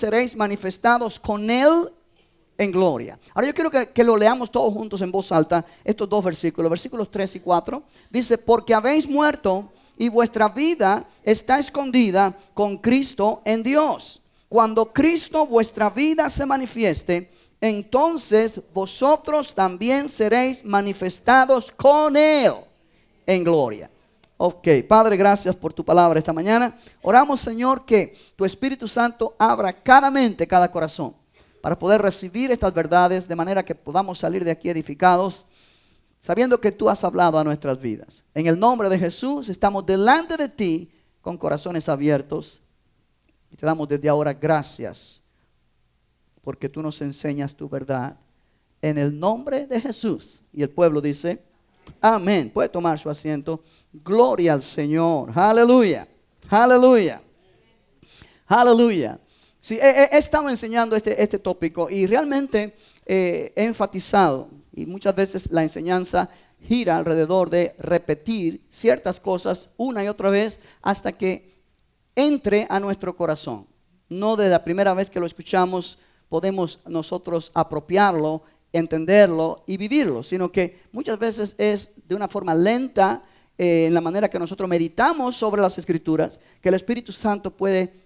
seréis manifestados con Él en gloria. Ahora yo quiero que lo leamos todos juntos en voz alta, estos dos versículos, versículos 3 y 4. Dice, porque habéis muerto y vuestra vida está escondida con Cristo en Dios. Cuando Cristo vuestra vida se manifieste, entonces vosotros también seréis manifestados con Él en gloria. Ok, Padre, gracias por tu palabra esta mañana. Oramos, Señor, que tu Espíritu Santo abra cada mente, cada corazón, para poder recibir estas verdades de manera que podamos salir de aquí edificados, sabiendo que tú has hablado a nuestras vidas. En el nombre de Jesús estamos delante de ti con corazones abiertos y te damos desde ahora gracias porque tú nos enseñas tu verdad. En el nombre de Jesús. Y el pueblo dice, amén. Puede tomar su asiento. Gloria al Señor. Aleluya. Aleluya. Aleluya. Sí, he estado enseñando este tópico y realmente he enfatizado, y muchas veces la enseñanza gira alrededor de repetir ciertas cosas una y otra vez hasta que entre a nuestro corazón. No de la primera vez que lo escuchamos podemos nosotros apropiarlo, entenderlo y vivirlo, sino que muchas veces es de una forma lenta en la manera que nosotros meditamos sobre las Escrituras, que el Espíritu Santo puede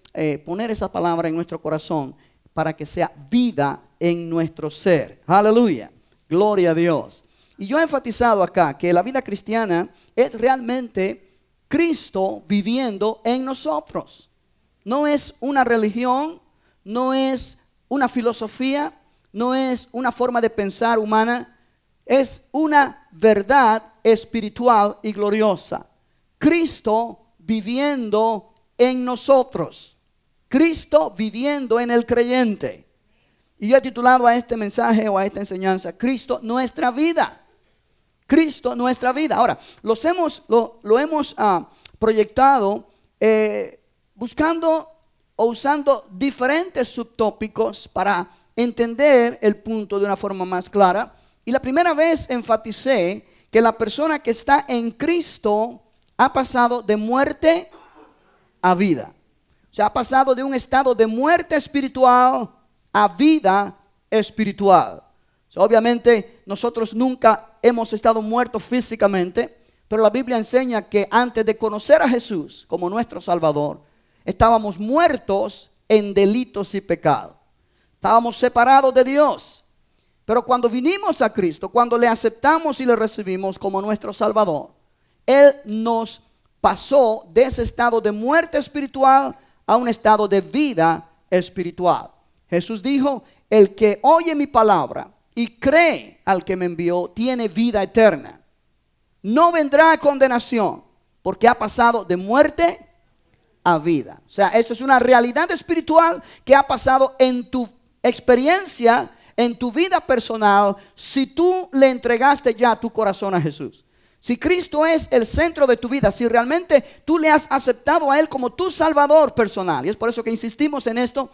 poner esa palabra en nuestro corazón para que sea vida en nuestro ser. Aleluya, gloria a Dios. Y yo he enfatizado acá que la vida cristiana es realmente Cristo viviendo en nosotros. No es una religión, no es una filosofía, no es una forma de pensar humana, es una verdad espiritual y gloriosa. Cristo viviendo en nosotros. Cristo viviendo en el creyente. Y yo he titulado a este mensaje o a esta enseñanza, Cristo nuestra vida. Cristo nuestra vida. Ahora, lo hemos proyectado buscando o usando diferentes subtópicos para entender el punto de una forma más clara. Y la primera vez enfaticé que la persona que está en Cristo ha pasado de muerte a vida. O sea, ha pasado de un estado de muerte espiritual a vida espiritual. O sea, obviamente nosotros nunca hemos estado muertos físicamente, pero la Biblia enseña que antes de conocer a Jesús como nuestro Salvador, estábamos muertos en delitos y pecados. Estábamos separados de Dios. Pero cuando vinimos a Cristo, cuando le aceptamos y le recibimos como nuestro Salvador, Él nos pasó de ese estado de muerte espiritual a un estado de vida espiritual. Jesús dijo, el que oye mi palabra y cree al que me envió, tiene vida eterna. No vendrá a condenación, porque ha pasado de muerte a vida. O sea, esto es una realidad espiritual que ha pasado en tu experiencia, en tu vida personal, si tú le entregaste ya tu corazón a Jesús. Si Cristo es el centro de tu vida, si realmente tú le has aceptado a Él como tu Salvador personal. Y es por eso que insistimos en esto,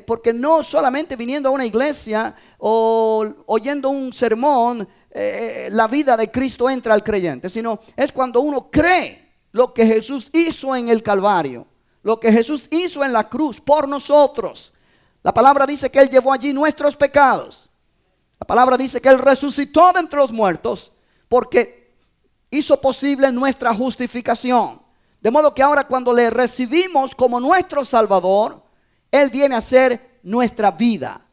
porque no solamente viniendo a una iglesia o oyendo un sermón, la vida de Cristo entra al creyente, sino es cuando uno cree lo que Jesús hizo en el Calvario, lo que Jesús hizo en la cruz por nosotros. La palabra dice que Él llevó allí nuestros pecados. La palabra dice que Él resucitó de entre los muertos porque hizo posible nuestra justificación. De modo que ahora cuando le recibimos como nuestro Salvador, Él viene a ser nuestra vida.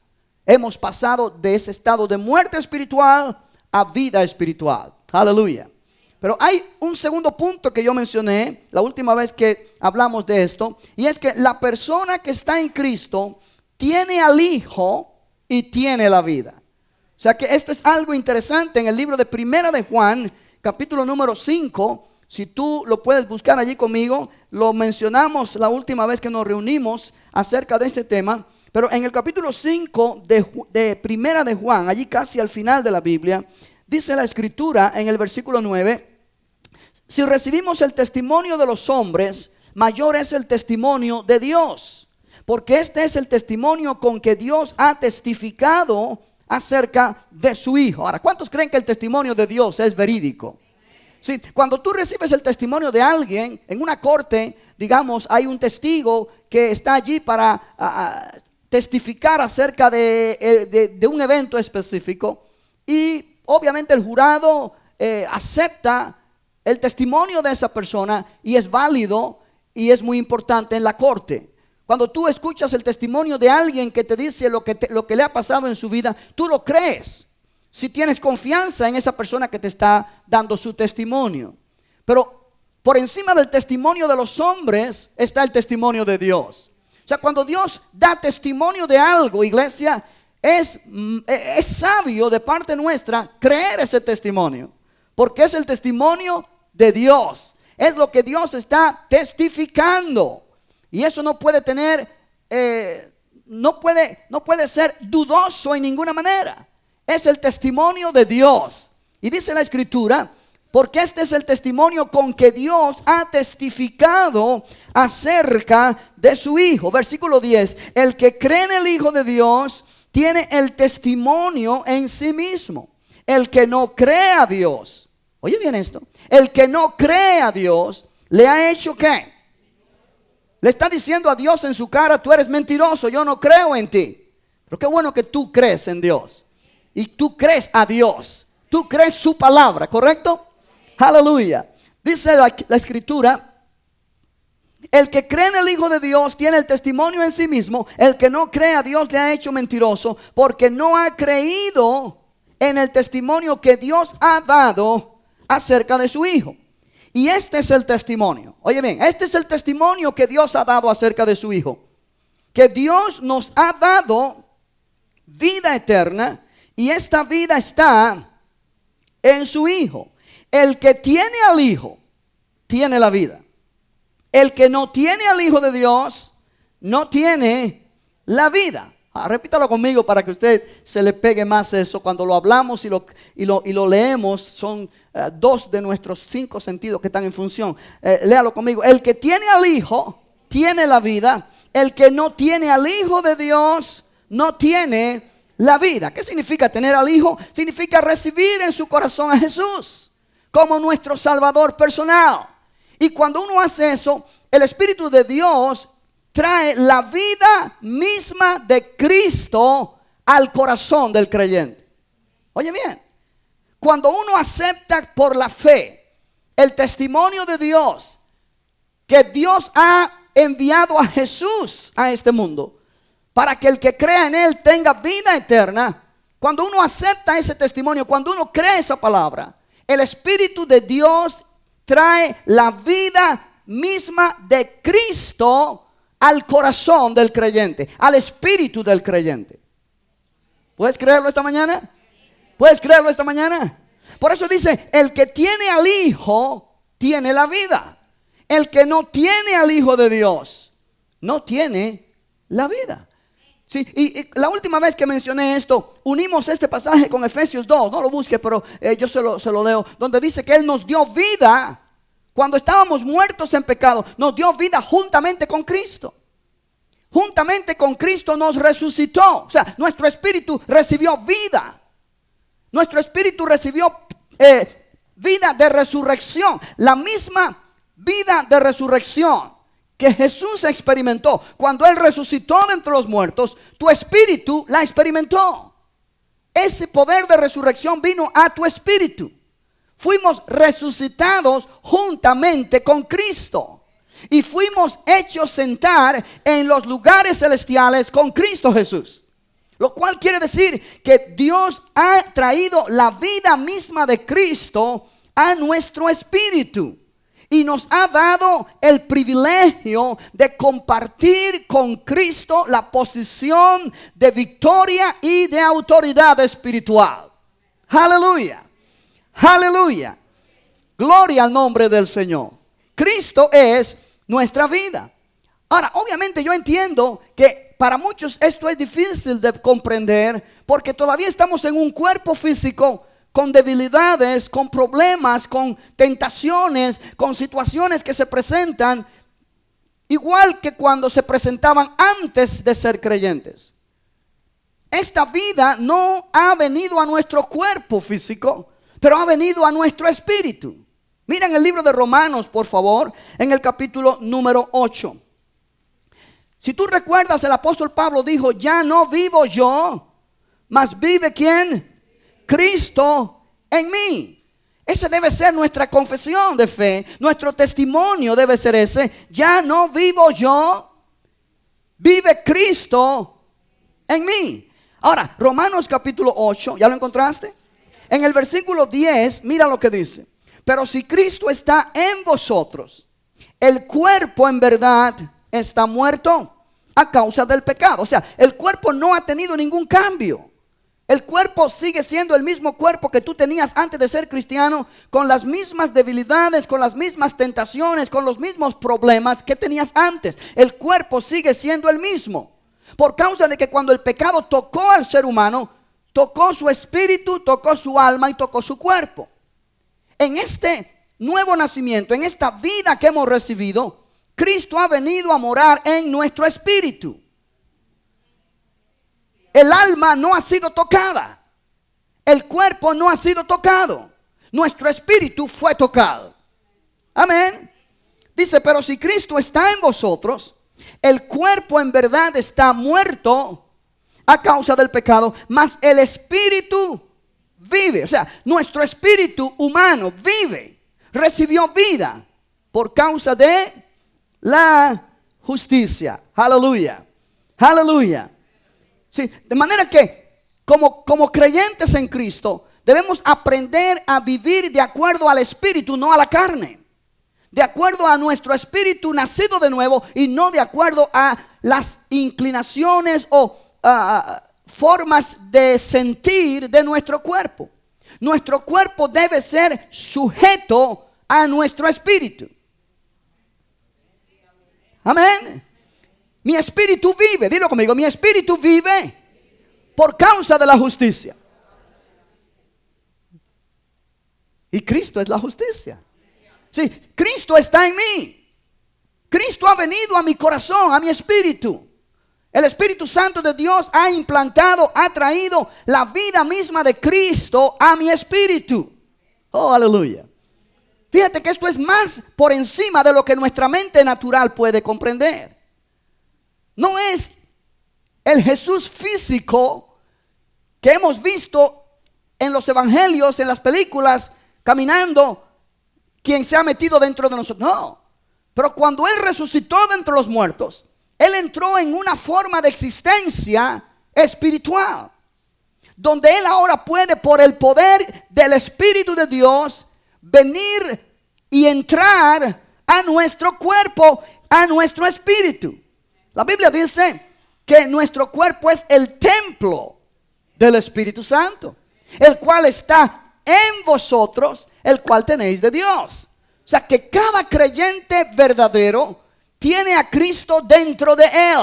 Hemos pasado de ese estado de muerte espiritual a vida espiritual. Aleluya. Pero hay un segundo punto que yo mencioné la última vez que hablamos de esto, y es que la persona que está en Cristo tiene al Hijo y tiene la vida. O sea que esto es algo interesante en el libro de Primera de Juan, capítulo número 5. Si tú lo puedes buscar allí conmigo, lo mencionamos la última vez que nos reunimos acerca de este tema. Pero en el capítulo 5 de Primera de Juan, allí casi al final de la Biblia, dice la Escritura en el versículo 9, si recibimos el testimonio de los hombres, mayor es el testimonio de Dios, porque este es el testimonio con que Dios ha testificado acerca de su Hijo. Ahora, ¿cuántos creen que el testimonio de Dios es verídico? Sí, cuando tú recibes el testimonio de alguien en una corte, digamos, hay un testigo que está allí para testificar acerca de un evento específico, y obviamente el jurado acepta el testimonio de esa persona y es válido y es muy importante en la corte. Cuando tú escuchas el testimonio de alguien que te dice lo que le ha pasado en su vida, tú lo crees si tienes confianza en esa persona que te está dando su testimonio. Pero por encima del testimonio de los hombres está el testimonio de Dios. O sea, cuando Dios da testimonio de algo, iglesia, es sabio de parte nuestra creer ese testimonio, porque es el testimonio de Dios. Es lo que Dios está testificando. Y eso no puede tener, no puede ser dudoso en ninguna manera. Es el testimonio de Dios. Y dice la Escritura, porque este es el testimonio con que Dios ha testificado acerca de su Hijo. Versículo 10, el que cree en el Hijo de Dios tiene el testimonio en sí mismo. El que no cree a Dios, oye bien esto, el que no cree a Dios, ¿le ha hecho qué? Le está diciendo a Dios en su cara, tú eres mentiroso, yo no creo en ti. Pero qué bueno que tú crees en Dios. Y tú crees a Dios. Tú crees su palabra, ¿correcto? Aleluya. Dice la Escritura, el que cree en el Hijo de Dios tiene el testimonio en sí mismo. El que no cree a Dios le ha hecho mentiroso, porque no ha creído en el testimonio que Dios ha dado acerca de su Hijo. Y este es el testimonio. Oye bien, este es el testimonio que Dios ha dado acerca de su Hijo. Que Dios nos ha dado vida eterna, y esta vida está en su Hijo. El que tiene al Hijo, tiene la vida. El que no tiene al Hijo de Dios, no tiene la vida. Repítalo conmigo para que usted se le pegue más eso. Cuando lo hablamos y lo leemos, son 2 de nuestros 5 sentidos que están en función. Léalo conmigo. El que tiene al Hijo, tiene la vida. El que no tiene al Hijo de Dios, no tiene la vida. ¿Qué significa tener al Hijo? Significa recibir en su corazón a Jesús como nuestro Salvador personal. Y cuando uno hace eso, el Espíritu de Dios trae la vida misma de Cristo al corazón del creyente. Oye bien, cuando uno acepta por la fe el testimonio de Dios, que Dios ha enviado a Jesús a este mundo, para que el que crea en Él tenga vida eterna. Cuando uno acepta ese testimonio, cuando uno cree esa palabra, el Espíritu de Dios trae la vida misma de Cristo al corazón del creyente, al espíritu del creyente. ¿Puedes creerlo esta mañana? ¿Puedes creerlo esta mañana? Por eso dice, el que tiene al Hijo, tiene la vida. El que no tiene al Hijo de Dios, no tiene la vida. Sí, y la última vez que mencioné esto, unimos este pasaje con Efesios 2, no lo busque, pero yo se lo leo, donde dice que Él nos dio vida cuando estábamos muertos en pecado, nos dio vida juntamente con Cristo. Juntamente con Cristo nos resucitó. O sea, nuestro espíritu recibió vida. Nuestro espíritu recibió vida de resurrección. La misma vida de resurrección que Jesús experimentó cuando Él resucitó de entre los muertos, tu espíritu la experimentó. Ese poder de resurrección vino a tu espíritu. Fuimos resucitados juntamente con Cristo y fuimos hechos sentar en los lugares celestiales con Cristo Jesús. Lo cual quiere decir que Dios ha traído la vida misma de Cristo a nuestro espíritu y nos ha dado el privilegio de compartir con Cristo la posición de victoria y de autoridad espiritual. Aleluya. Aleluya. Gloria al nombre del Señor. Cristo es nuestra vida. Ahora, obviamente yo entiendo que para muchos esto es difícil de comprender, porque todavía estamos en un cuerpo físico con debilidades, con problemas, con tentaciones, con situaciones que se presentan igual que cuando se presentaban antes de ser creyentes. Esta vida no ha venido a nuestro cuerpo físico, pero ha venido a nuestro espíritu. Miren el libro de Romanos, por favor, en el capítulo número 8. Si tú recuerdas, el apóstol Pablo dijo, ya no vivo yo, mas vive ¿quién? Cristo en mí. Esa debe ser nuestra confesión de fe. Nuestro testimonio debe ser ese. Ya no vivo yo, vive Cristo en mí. Ahora, Romanos capítulo 8, ¿ya lo encontraste? En el versículo 10, mira lo que dice. Pero si Cristo está en vosotros, el cuerpo en verdad está muerto a causa del pecado. O sea, el cuerpo no ha tenido ningún cambio. El cuerpo sigue siendo el mismo cuerpo que tú tenías antes de ser cristiano, con las mismas debilidades, con las mismas tentaciones, con los mismos problemas que tenías antes. El cuerpo sigue siendo el mismo. Por causa de que cuando el pecado tocó al ser humano, tocó su espíritu, tocó su alma y tocó su cuerpo. En este nuevo nacimiento, en esta vida que hemos recibido, Cristo ha venido a morar en nuestro espíritu. El alma no ha sido tocada. El cuerpo no ha sido tocado. Nuestro espíritu fue tocado. Amén. Dice, pero si Cristo está en vosotros, el cuerpo en verdad está muerto a causa del pecado, mas el espíritu vive. O sea, nuestro espíritu humano vive, recibió vida por causa de la justicia. Aleluya. Aleluya. Sí, de manera que como creyentes en Cristo debemos aprender a vivir de acuerdo al espíritu, no a la carne. De acuerdo a nuestro espíritu nacido de nuevo y no de acuerdo a las inclinaciones o formas de sentir de nuestro cuerpo. Nuestro cuerpo debe ser sujeto a nuestro espíritu. Amén. Mi espíritu vive, dilo conmigo, mi espíritu vive por causa de la justicia. Y Cristo es la justicia. Sí, Cristo está en mí. Cristo ha venido a mi corazón, a mi espíritu. El Espíritu Santo de Dios ha implantado, ha traído la vida misma de Cristo a mi espíritu. Oh, aleluya. Fíjate que esto es más por encima de lo que nuestra mente natural puede comprender. No es el Jesús físico que hemos visto en los evangelios, en las películas, caminando, quien se ha metido dentro de nosotros. No, pero cuando Él resucitó de entre los muertos, Él entró en una forma de existencia espiritual, donde Él ahora puede, por el poder del Espíritu de Dios, venir y entrar a nuestro cuerpo, a nuestro espíritu. La Biblia dice que nuestro cuerpo es el templo del Espíritu Santo, el cual está en vosotros, el cual tenéis de Dios. O sea que cada creyente verdadero tiene a Cristo dentro de él,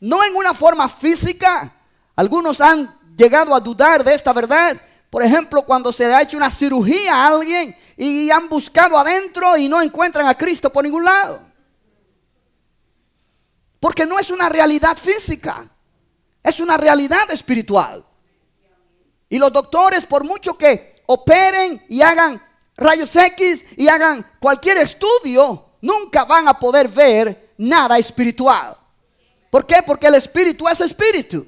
no en una forma física. Algunos han llegado a dudar de esta verdad. Por ejemplo, cuando se le ha hecho una cirugía a alguien y han buscado adentro y no encuentran a Cristo por ningún lado. Porque no es una realidad física, es una realidad espiritual. Y los doctores, por mucho que operen y hagan rayos X y hagan cualquier estudio, nunca van a poder ver nada espiritual. ¿Por qué? Porque el espíritu es espíritu.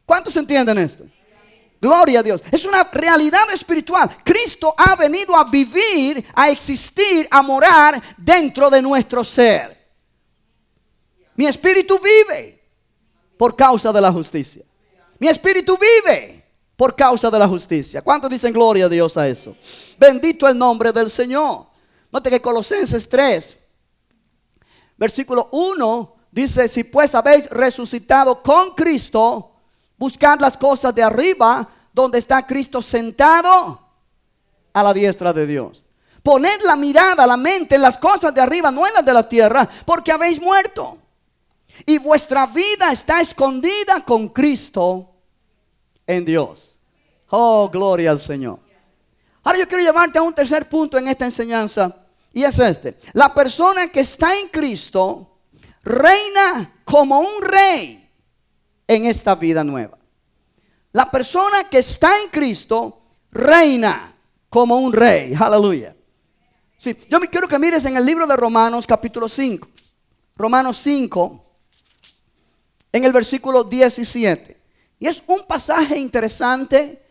¿Cuántos entienden esto? Gloria a Dios. Es una realidad espiritual. Cristo ha venido a vivir, a existir, a morar dentro de nuestro ser. Mi espíritu vive por causa de la justicia. Mi espíritu vive por causa de la justicia. ¿Cuántos dicen gloria a Dios a eso? Bendito el nombre del Señor. Note que Colosenses 3, versículo 1 dice: si pues habéis resucitado con Cristo, buscad las cosas de arriba, donde está Cristo sentado a la diestra de Dios. Poned la mirada, la mente en las cosas de arriba, no en las de la tierra, porque habéis muerto. Y vuestra vida está escondida con Cristo en Dios. Oh, gloria al Señor. Ahora yo quiero llevarte a un tercer punto en esta enseñanza. Y es este: la persona que está en Cristo reina como un rey en esta vida nueva. La persona que está en Cristo reina como un rey. Aleluya. Sí, quiero que mires en el libro de Romanos capítulo 5. Romanos 5, en el versículo 17. Y es un pasaje interesante,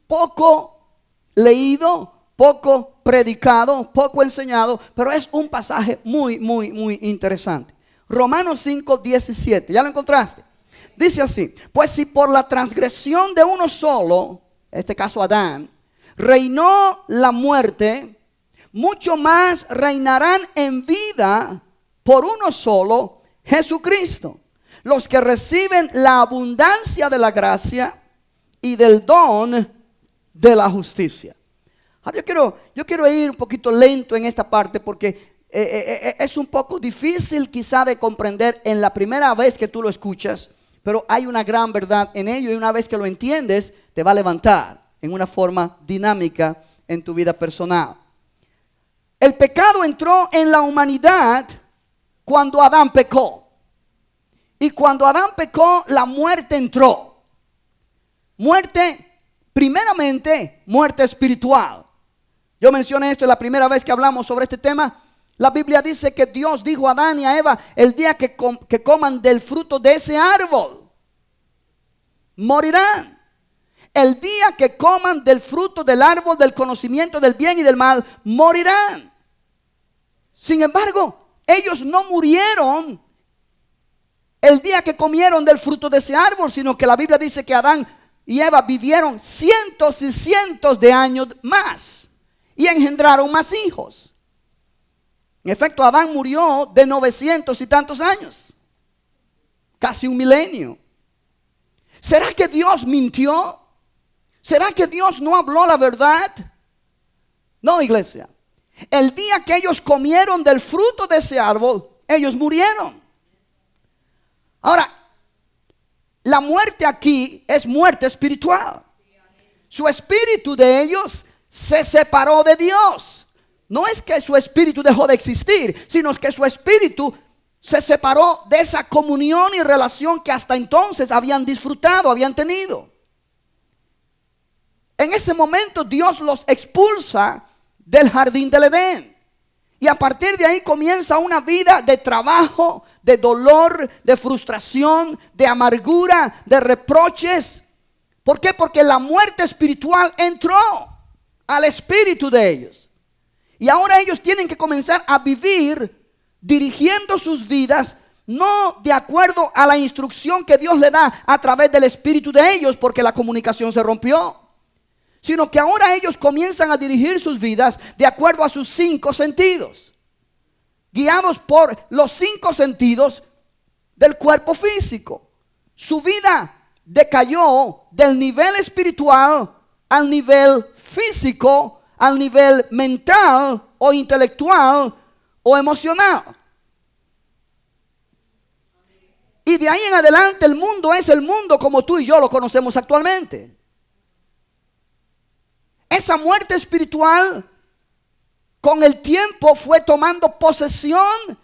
poco leído, poco predicado, poco enseñado, pero es un pasaje muy, muy, muy interesante. Romanos 5, 17. ¿Ya lo encontraste? Dice así: pues si por la transgresión de uno solo, en este caso Adán, reinó la muerte, mucho más reinarán en vida por uno solo, Jesucristo, los que reciben la abundancia de la gracia y del don de la justicia. Ahora yo quiero ir un poquito lento en esta parte porque es un poco difícil quizá de comprender en la primera vez que tú lo escuchas, pero hay una gran verdad en ello y una vez que lo entiendes te va a levantar en una forma dinámica en tu vida personal. El pecado entró en la humanidad cuando Adán pecó. Y cuando Adán pecó, la muerte entró. Muerte, primeramente, muerte espiritual. Yo mencioné esto la primera vez que hablamos sobre este tema. La Biblia dice que Dios dijo a Adán y a Eva: el día que coman del fruto de ese árbol, morirán. El día que coman del fruto del árbol del conocimiento del bien y del mal, morirán. Sin embargo, ellos no murieron el día que comieron del fruto de ese árbol, sino que la Biblia dice que Adán y Eva vivieron cientos y cientos de años más y engendraron más hijos. En efecto, Adán murió de 900 y tantos años, casi un milenio. ¿Será que Dios mintió? ¿Será que Dios no habló la verdad? No, iglesia. El día que ellos comieron del fruto de ese árbol, ellos murieron. Ahora, la muerte aquí es muerte espiritual. Su espíritu de ellos se separó de Dios. No es que su espíritu dejó de existir, sino que su espíritu se separó de esa comunión y relación que hasta entonces habían disfrutado, habían tenido. En ese momento Dios los expulsa del jardín del Edén. Y a partir de ahí comienza una vida de trabajo, de dolor, de frustración, de amargura, de reproches. ¿Por qué? Porque la muerte espiritual entró al espíritu de ellos. Y ahora ellos tienen que comenzar a vivir dirigiendo sus vidas no de acuerdo a la instrucción que Dios le da a través del espíritu de ellos, porque la comunicación se rompió, sino que ahora ellos comienzan a dirigir sus vidas de acuerdo a sus 5 sentidos, guiados por los 5 sentidos del cuerpo físico. Su vida decayó del nivel espiritual al nivel físico, al nivel mental o intelectual o emocional. Y de ahí en adelante el mundo es el mundo como tú y yo lo conocemos actualmente. Esa muerte espiritual con el tiempo fue tomando posesión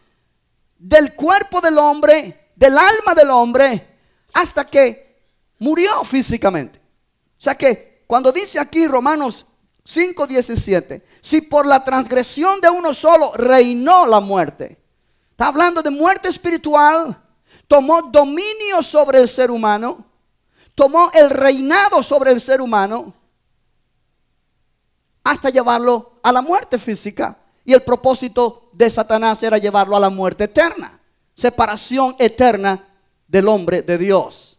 del cuerpo del hombre, del alma del hombre, hasta que murió físicamente. O sea que cuando dice aquí Romanos 5:17, si por la transgresión de uno solo reinó la muerte, está hablando de muerte espiritual, tomó dominio sobre el ser humano, tomó el reinado sobre el ser humano, hasta llevarlo a la muerte física. Y el propósito de Satanás era llevarlo a la muerte eterna, separación eterna del hombre de Dios.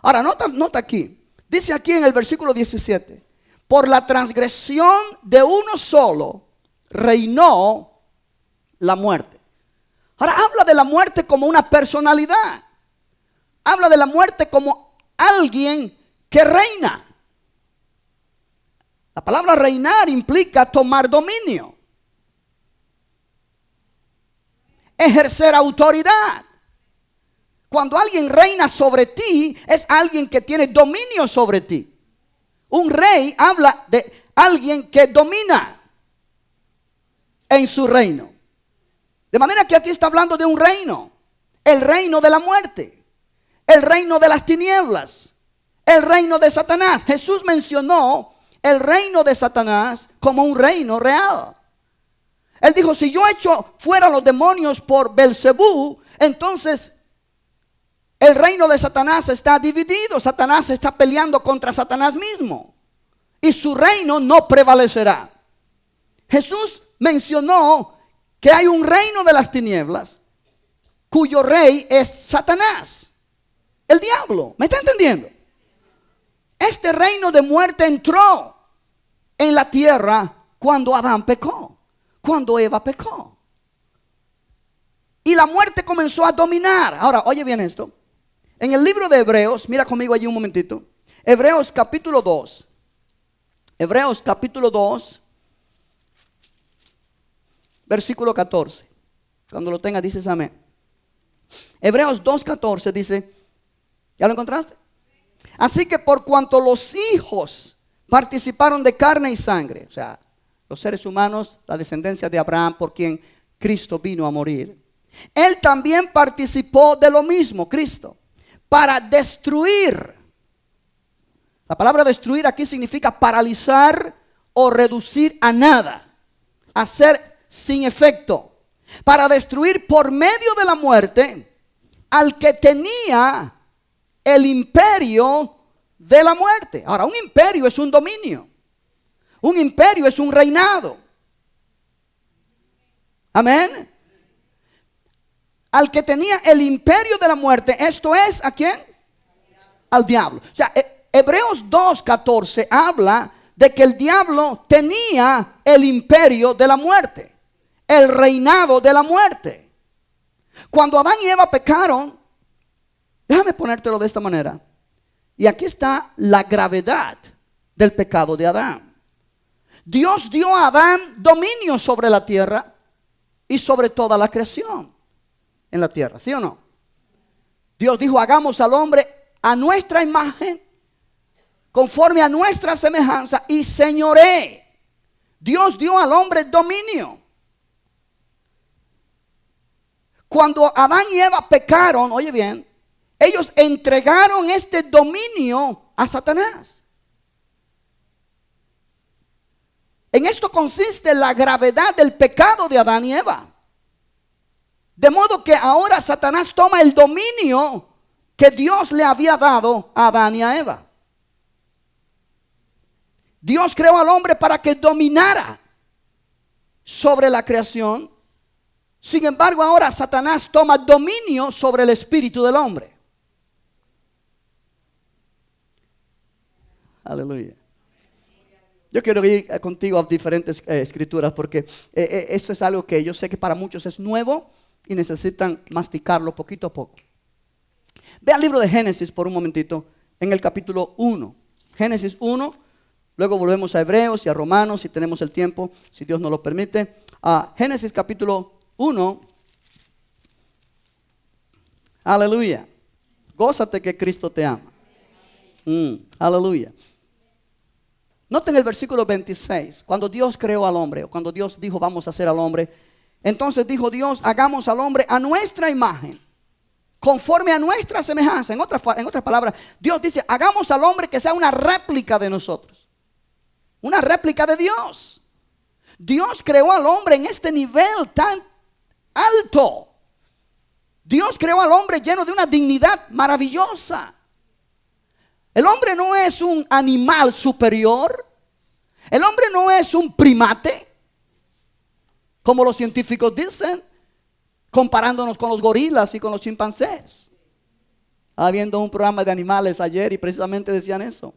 Ahora nota aquí, dice aquí en el versículo 17, por la transgresión de uno solo reinó la muerte. Ahora habla de la muerte como una personalidad, habla de la muerte como alguien que reina. La palabra reinar implica tomar dominio, ejercer autoridad. Cuando alguien reina sobre ti, es alguien que tiene dominio sobre ti. Un rey habla de alguien que domina en su reino. De manera que aquí está hablando de un reino, el reino de la muerte, el reino de las tinieblas, el reino de Satanás. Jesús mencionó el reino de Satanás como un reino real. Él dijo, si yo echo fuera los demonios por Belcebú, entonces el reino de Satanás está dividido. Satanás está peleando contra Satanás mismo. Y su reino no prevalecerá. Jesús mencionó que hay un reino de las tinieblas cuyo rey es Satanás, el diablo. ¿Me está entendiendo? Este reino de muerte entró en la tierra cuando Adán pecó, cuando Eva pecó. Y la muerte comenzó a dominar. Ahora, oye bien esto. En el libro de Hebreos, mira conmigo allí un momentito. Hebreos capítulo 2. Hebreos capítulo 2, versículo 14. Cuando lo tengas dices amén. Hebreos 2:14 dice, ¿ya lo encontraste? Así que por cuanto los hijos participaron de carne y sangre, o sea, los seres humanos, la descendencia de Abraham por quien Cristo vino a morir, Él también participó de lo mismo, Cristo, para destruir. La palabra destruir aquí significa paralizar o reducir a nada, hacer sin efecto, para destruir por medio de la muerte al que tenía el imperio de la muerte. Ahora, un imperio es un dominio, un imperio es un reinado. Amén. Al que tenía el imperio de la muerte, esto es, ¿a quién? Al diablo. O sea, Hebreos 2:14 habla de que el diablo tenía el imperio de la muerte, el reinado de la muerte. Cuando Adán y Eva pecaron, déjame ponértelo de esta manera. Y aquí está la gravedad del pecado de Adán. Dios dio a Adán dominio sobre la tierra y sobre toda la creación en la tierra, ¿sí o no? Dios dijo, hagamos al hombre a nuestra imagen, conforme a nuestra semejanza, y señoree. Dios dio al hombre dominio. Cuando Adán y Eva pecaron, oye bien, ellos entregaron este dominio a Satanás. En esto consiste la gravedad del pecado de Adán y Eva. De modo que ahora Satanás toma el dominio que Dios le había dado a Adán y a Eva. Dios creó al hombre para que dominara sobre la creación. Sin embargo, ahora Satanás toma dominio sobre el espíritu del hombre. Aleluya. Yo quiero ir contigo a diferentes escrituras porque eso es algo que yo sé que para muchos es nuevo y necesitan masticarlo poquito a poco. Ve al libro de Génesis por un momentito, en el capítulo 1. Génesis 1, luego volvemos a Hebreos y a Romanos si tenemos el tiempo, si Dios nos lo permite. Génesis capítulo 1. Aleluya. Gózate que Cristo te ama. Aleluya. Noten el versículo 26. Cuando Dios creó al hombre, o cuando Dios dijo vamos a hacer al hombre, entonces dijo Dios, hagamos al hombre a nuestra imagen, conforme a nuestra semejanza. En otras palabras, Dios dice, hagamos al hombre que sea una réplica de nosotros, una réplica de Dios. Dios creó al hombre en este nivel tan alto. Dios creó al hombre lleno de una dignidad maravillosa. El hombre no es un animal superior. El hombre no es un primate, como los científicos dicen, comparándonos con los gorilas y con los chimpancés. Estaba viendo un programa de animales ayer y precisamente decían eso,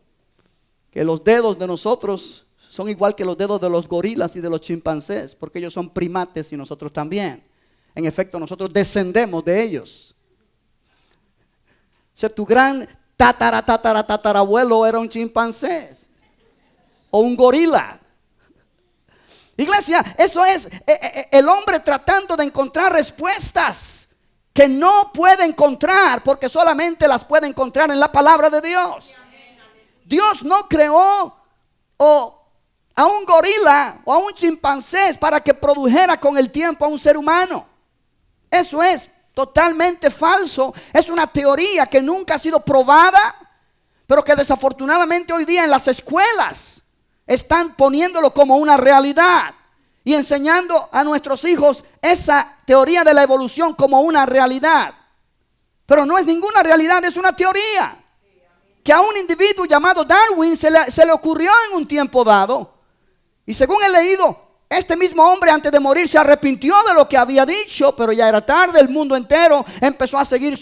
que los dedos de nosotros son igual que los dedos de los gorilas y de los chimpancés, porque ellos son primates y nosotros también. En efecto, nosotros descendemos de ellos. O sea, tu gran tatarabuelo era un chimpancé o un gorila. Iglesia, eso es el hombre tratando de encontrar respuestas que no puede encontrar porque solamente las puede encontrar en la palabra de Dios. Dios no creó a un gorila o a un chimpancé para que produjera con el tiempo a un ser humano. Eso es totalmente falso. Es una teoría que nunca ha sido probada, pero que desafortunadamente hoy día en las escuelas están poniéndolo como una realidad. y enseñando a nuestros hijos esa teoría de la evolución como una realidad. Pero no es ninguna realidad, es una teoría que a un individuo llamado Darwin se le ocurrió en un tiempo dado. Y según he leído, este mismo hombre antes de morir se arrepintió de lo que había dicho, pero ya era tarde. El mundo entero empezó a seguir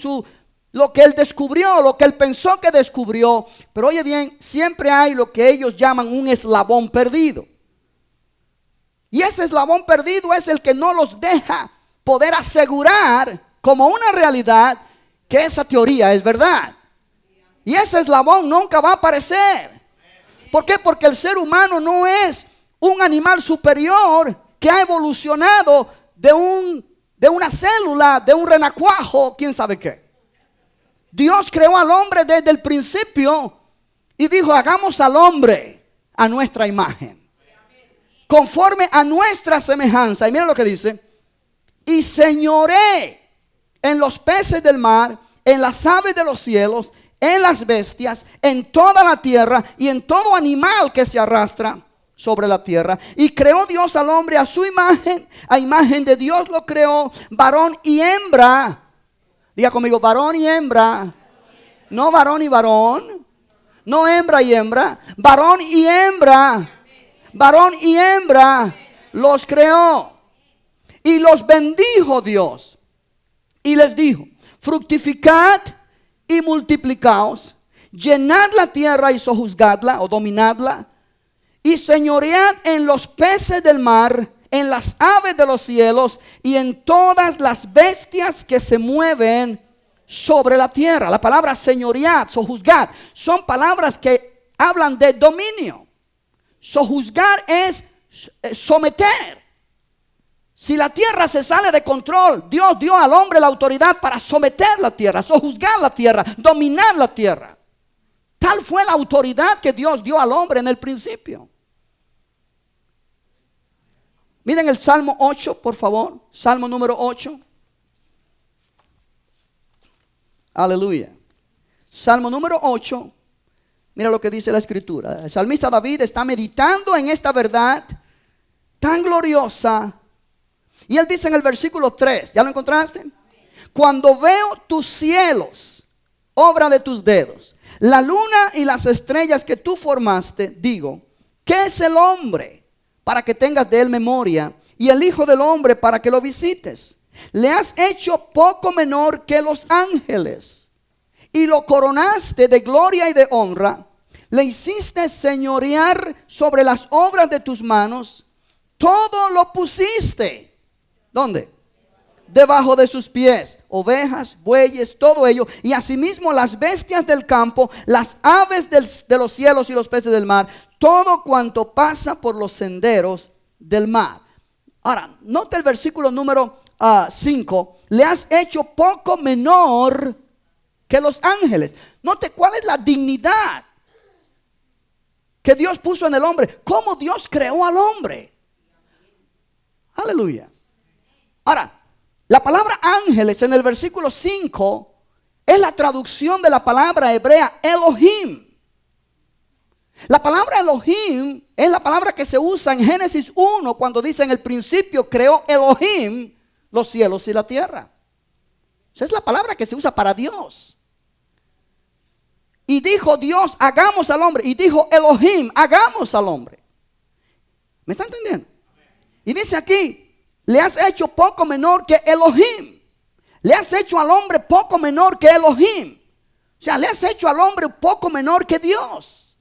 lo que él descubrió, lo que él pensó que descubrió. Pero oye bien, siempre hay lo que ellos llaman un eslabón perdido. Y ese eslabón perdido es el que no los deja poder asegurar como una realidad que esa teoría es verdad. Y ese eslabón nunca va a aparecer. ¿Por qué? Porque el ser humano no es un animal superior que ha evolucionado de una célula, de un renacuajo, quién sabe qué. Dios creó al hombre desde el principio y dijo: hagamos al hombre a nuestra imagen, conforme a nuestra semejanza. Y mira lo que dice: y señoré en los peces del mar, en las aves de los cielos, en las bestias, en toda la tierra y en todo animal que se arrastra sobre la tierra. Y creó Dios al hombre a su imagen, a imagen de Dios lo creó, varón y hembra. Diga conmigo: varón y hembra. No varón y varón, no hembra y hembra, varón y hembra. Varón y hembra los creó. Y los bendijo Dios y les dijo: fructificad y multiplicaos, llenad la tierra y sojuzgadla o dominadla, y señoread en los peces del mar, en las aves de los cielos y en todas las bestias que se mueven sobre la tierra. La palabra señoread, sojuzgad, son palabras que hablan de dominio. Sojuzgar es someter. Si la tierra se sale de control, Dios dio al hombre la autoridad para someter la tierra, sojuzgar la tierra, dominar la tierra. Tal fue la autoridad que Dios dio al hombre en el principio. Miren el Salmo 8, por favor. Salmo número 8. Aleluya. Salmo número 8. Mira lo que dice la escritura. El salmista David está meditando en esta verdad tan gloriosa. Y él dice en el versículo 3, ¿ya lo encontraste? Cuando veo tus cielos, obra de tus dedos, la luna y las estrellas que tú formaste, digo: ¿qué es el hombre para que tengas de él memoria? Y el hijo del hombre para que lo visites. Le has hecho poco menor que los ángeles, y lo coronaste de gloria y de honra. Le hiciste señorear sobre las obras de tus manos. Todo lo pusiste. ¿Dónde? Debajo de sus pies, ovejas, bueyes, todo ello, y asimismo las bestias del campo, las aves de los cielos y los peces del mar, todo cuanto pasa por los senderos del mar. Ahora, nota el versículo número 5. Le has hecho poco menor que los ángeles. Note cuál es la dignidad que Dios puso en el hombre. Cómo Dios creó al hombre. Aleluya. Ahora, la palabra ángeles en el versículo 5 es la traducción de la palabra hebrea Elohim. La palabra Elohim es la palabra que se usa en Génesis 1 cuando dice: en el principio creó Elohim los cielos y la tierra. Esa es la palabra que se usa para Dios. Y dijo Dios: hagamos al hombre. Y dijo Elohim: hagamos al hombre. ¿Me está entendiendo? Y dice aquí: le has hecho poco menor que Elohim. Le has hecho al hombre poco menor que Elohim. O sea, le has hecho al hombre poco menor que Dios.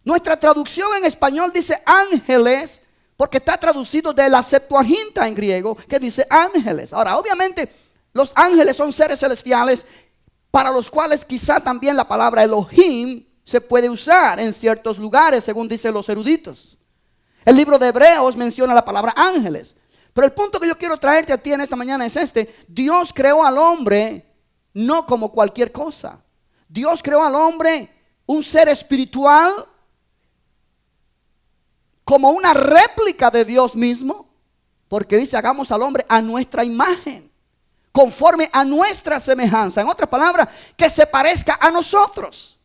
Nuestra traducción en español dice ángeles, porque está traducido de la Septuaginta en griego, que dice ángeles. Ahora, obviamente, los ángeles son seres celestiales para los cuales quizá también la palabra Elohim se puede usar en ciertos lugares, según dicen los eruditos. El libro de Hebreos menciona la palabra ángeles. Pero el punto que yo quiero traerte a ti en esta mañana es este: Dios creó al hombre no como cualquier cosa. Dios creó al hombre un ser espiritual, como una réplica de Dios mismo, porque dice: hagamos al hombre a nuestra imagen, conforme a nuestra semejanza. En otras palabras, que se parezca a nosotros.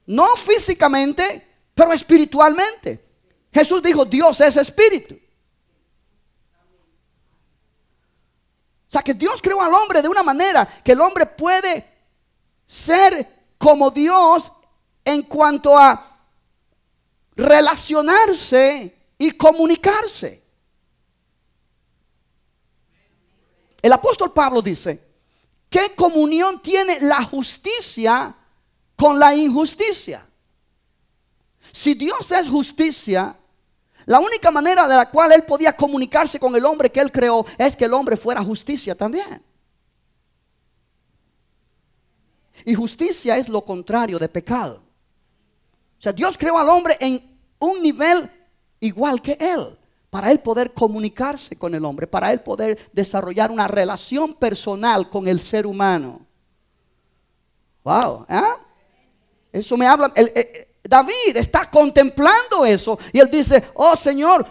No físicamente, pero espiritualmente. Jesús dijo, Dios es espíritu. O sea que Dios creó al hombre de una manera que el hombre puede ser como Dios en cuanto a relacionarse y comunicarse. El apóstol Pablo dice, ¿qué comunión tiene la justicia con la injusticia? Si Dios es justicia, la única manera de la cual Él podía comunicarse con el hombre que Él creó es que el hombre fuera justicia también. Y justicia es lo contrario de pecado. O sea, Dios creó al hombre en un nivel igual que Él, para Él poder comunicarse con el hombre, para Él poder desarrollar una relación personal con el ser humano. Wow, ¿eh? Eso me habla. David está contemplando eso y él dice, oh Señor,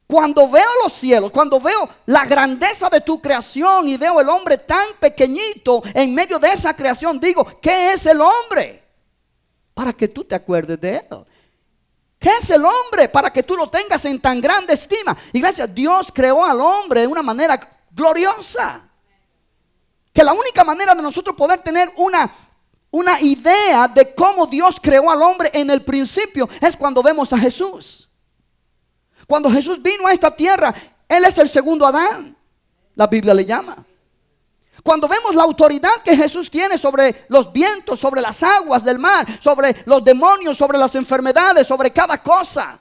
cuando veo los cielos, cuando veo la grandeza de tu creación y veo el hombre tan pequeñito en medio de esa creación, digo, ¿qué es el hombre? Para que tú te acuerdes de él. ¿Qué es el hombre? Para que tú lo tengas en tan grande estima. Iglesia, Dios creó al hombre de una manera gloriosa. Que la única manera de nosotros poder tener una idea de cómo Dios creó al hombre en el principio es cuando vemos a Jesús. Cuando Jesús vino a esta tierra, Él es el segundo Adán, la Biblia le llama. Cuando vemos la autoridad que Jesús tiene sobre los vientos, sobre las aguas del mar, sobre los demonios, sobre las enfermedades, sobre cada cosa,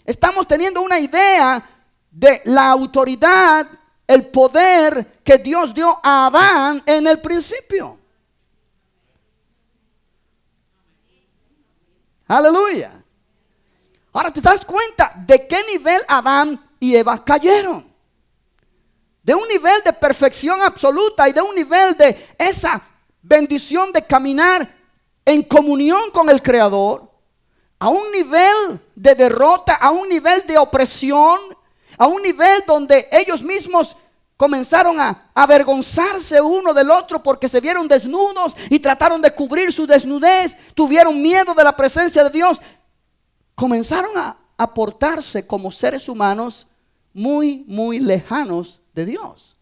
estamos teniendo una idea de la autoridad, el poder que Dios dio a Adán en el principio. Aleluya. Ahora te das cuenta de qué nivel Adán y Eva cayeron. De un nivel de perfección absoluta y de un nivel de esa bendición de caminar en comunión con el Creador, a un nivel de derrota, a un nivel de opresión, a un nivel donde ellos mismos comenzaron a avergonzarse uno del otro porque se vieron desnudos y trataron de cubrir su desnudez, tuvieron miedo de la presencia de Dios, comenzaron a portarse como seres humanos muy, muy lejanos de Dios.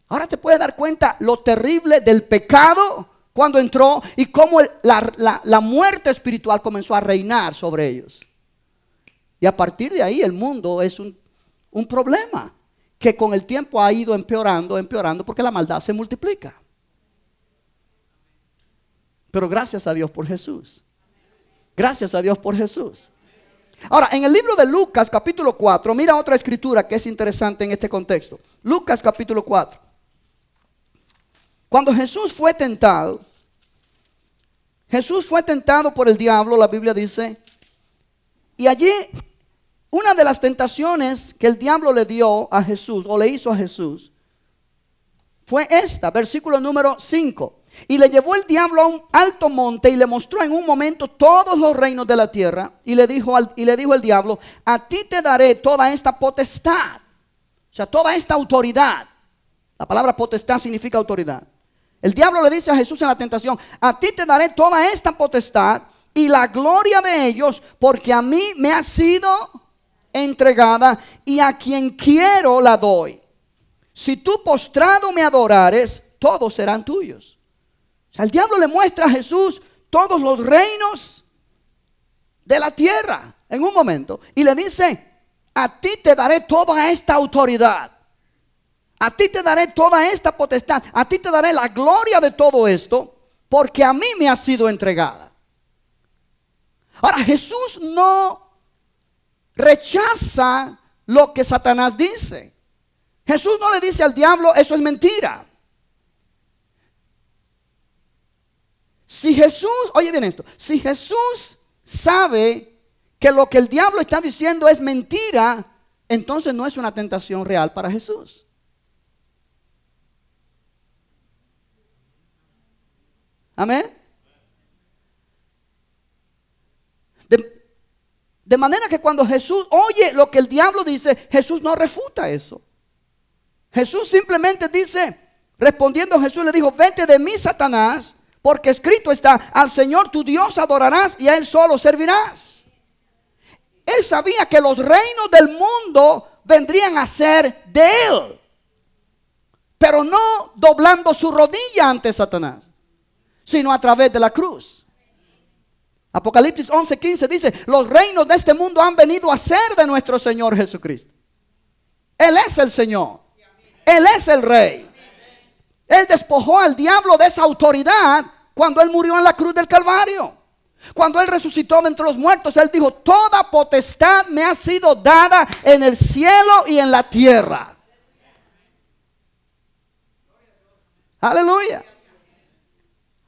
Ahora te puedes dar cuenta lo terrible del pecado cuando entró y cómo la muerte espiritual comenzó a reinar sobre ellos. Y a partir de ahí el mundo es un problema que con el tiempo ha ido empeorando porque la maldad se multiplica. Pero gracias a Dios por Jesús. Gracias a Dios por Jesús. Ahora, en el libro de Lucas capítulo 4, mira otra escritura que es interesante en este contexto. Lucas capítulo 4. Cuando Jesús fue tentado por el diablo, la Biblia dice, y allí una de las tentaciones que el diablo le dio a Jesús, o le hizo a Jesús, fue esta, versículo número 5. Y le llevó el diablo a un alto monte y le mostró en un momento todos los reinos de la tierra. Y le dijo el diablo, a ti te daré toda esta potestad. O sea, toda esta autoridad. La palabra potestad significa autoridad. El diablo le dice a Jesús en la tentación, a ti te daré toda esta potestad y la gloria de ellos, porque a mí me ha sido entregada y a quien quiero la doy. Si tú postrado me adorares, todos serán tuyos. O sea, el diablo le muestra a Jesús todos los reinos de la tierra en un momento y le dice, a ti te daré toda esta autoridad, a ti te daré toda esta potestad, a ti te daré la gloria de todo esto, porque a mí me ha sido entregada. Ahora, Jesús no rechaza lo que Satanás dice. Jesús no le dice al diablo, eso es mentira. Si Jesús, oye bien esto, si Jesús sabe que lo que el diablo está diciendo es mentira, entonces no es una tentación real para Jesús. Amén. De manera que cuando Jesús oye lo que el diablo dice, Jesús no refuta eso. Jesús simplemente dice, respondiendo Jesús le dijo, vete de mí, Satanás, porque escrito está: al Señor tu Dios adorarás y a Él solo servirás. Él sabía que los reinos del mundo vendrían a ser de Él, pero no doblando su rodilla ante Satanás, sino a través de la cruz. Apocalipsis 11:15 dice: los reinos de este mundo han venido a ser de nuestro Señor Jesucristo. Él es el Señor, Él es el Rey. Él despojó al diablo de esa autoridad cuando Él murió en la cruz del Calvario. Cuando Él resucitó de entre los muertos, Él dijo: toda potestad me ha sido dada en el cielo y en la tierra. Aleluya.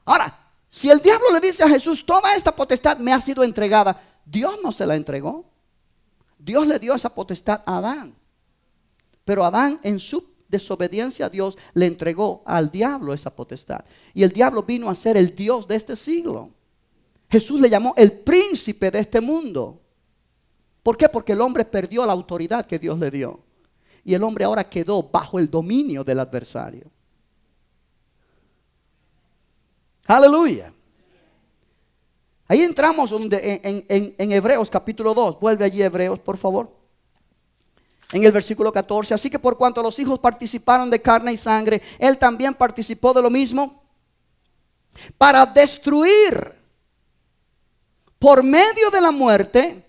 Ahora, si el diablo le dice a Jesús: toda esta potestad me ha sido entregada, Dios no se la entregó. Dios le dio esa potestad a Adán. Pero Adán, en su desobediencia a Dios, le entregó al diablo esa potestad. Y el diablo vino a ser el Dios de este siglo. Jesús le llamó el príncipe de este mundo. ¿Por qué? Porque el hombre perdió la autoridad que Dios le dio. Y el hombre ahora quedó bajo el dominio del adversario. Aleluya. Ahí entramos en Hebreos capítulo 2. Vuelve allí Hebreos, por favor. En el versículo 14. Así que por cuanto los hijos participaron de carne y sangre, Él también participó de lo mismo, para destruir por medio de la muerte